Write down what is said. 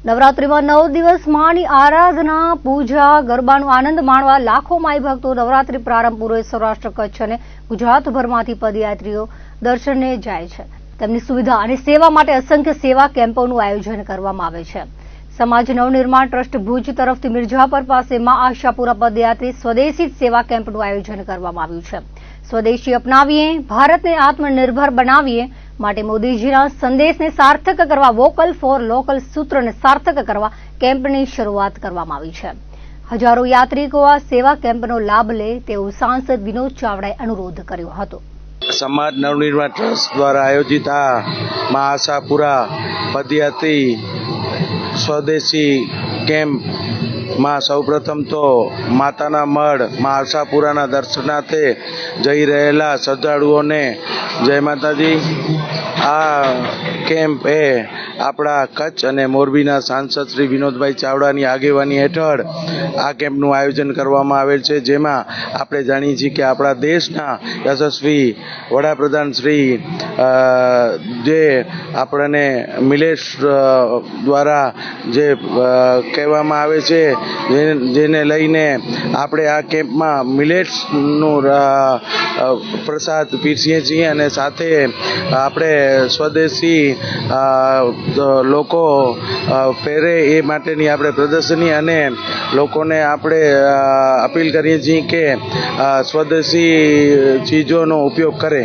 નવરાત્રીમાં 9 દિવસ માની આરાધના, પૂજા, ગરબાનો આનંદ માણવા લાખો માઈ ભક્તો નવરાત્રી પ્રારંભ પૂર્વે સૌરાષ્ટ્ર, કચ્છ અને ગુજરાતભરમાંથી પદયાત્રીઓ દર્શને જાય છે. તેમની સુવિધા અને સેવા માટે અસંખ્ય સેવા કેમ્પોનું આયોજન કરવામાં આવે છે. સમાજ નવનિર્માણ ટ્રસ્ટ ભુજ તરફથી મિર્ઝાપર પાસે માં આશાપુરા પદયાત્રી સ્વદેશી સેવા કેમ્પનું આયોજન કરવામાં આવ્યું છે. સ્વદેશી અપનાવીએ, ભારતને આત્મનિર્ભર બનાવીએ માટે મોદીજીના સંદેશને સાર્થક કરવા વોકલ ફોર લોકલ સૂત્રને સાર્થક કરવા કેમ્પની શરૂઆત કરવામાં આવી છે. હજારો યાત્રિકો આ સેવા કેમ્પનો લાભ લે તેવો સાંસદ વિનોદ ચાવડાએ અનુરોધ કર્યો હતો. સમાજ નવનિર્માણ ટ્રસ્ટ દ્વારા આયોજિત આ માં આશાપુરા પદયાત્રી સ્વદેશી કેમ્પમાં સૌપ્રથમ તો માતાના મઢ માં આશાપુરાના દર્શનાર્થે જઈ રહેલા શ્રદ્ધાળુઓને જય માતાજી. આ કેમ્પ એ આપણા કચ્છ અને મોરબીના સાંસદ શ્રી વિનોદભાઈ ચાવડાની આગેવાની હેઠળ આ કેમ્પનું આયોજન કરવામાં આવેલ છે, જેમાં આપણે જાણીએ છીએ કે આપણા દેશના યશસ્વી વડાપ્રધાન શ્રી જે આપણને મિલેટ્સ દ્વારા જે કહેવામાં આવે છે, જેને લઈને આપણે આ કેમ્પમાં મિલેટ્સનું પ્રસાદ પીરસીએ છીએ અને સાથે આપણે સ્વદેશી લોકો પહેરે એ માટેની આપણે પ્રદર્શની અને લોકોને આપણે અપીલ કરીએ છીએ કે સ્વદેશી ચીજોનો ઉપયોગ કરે.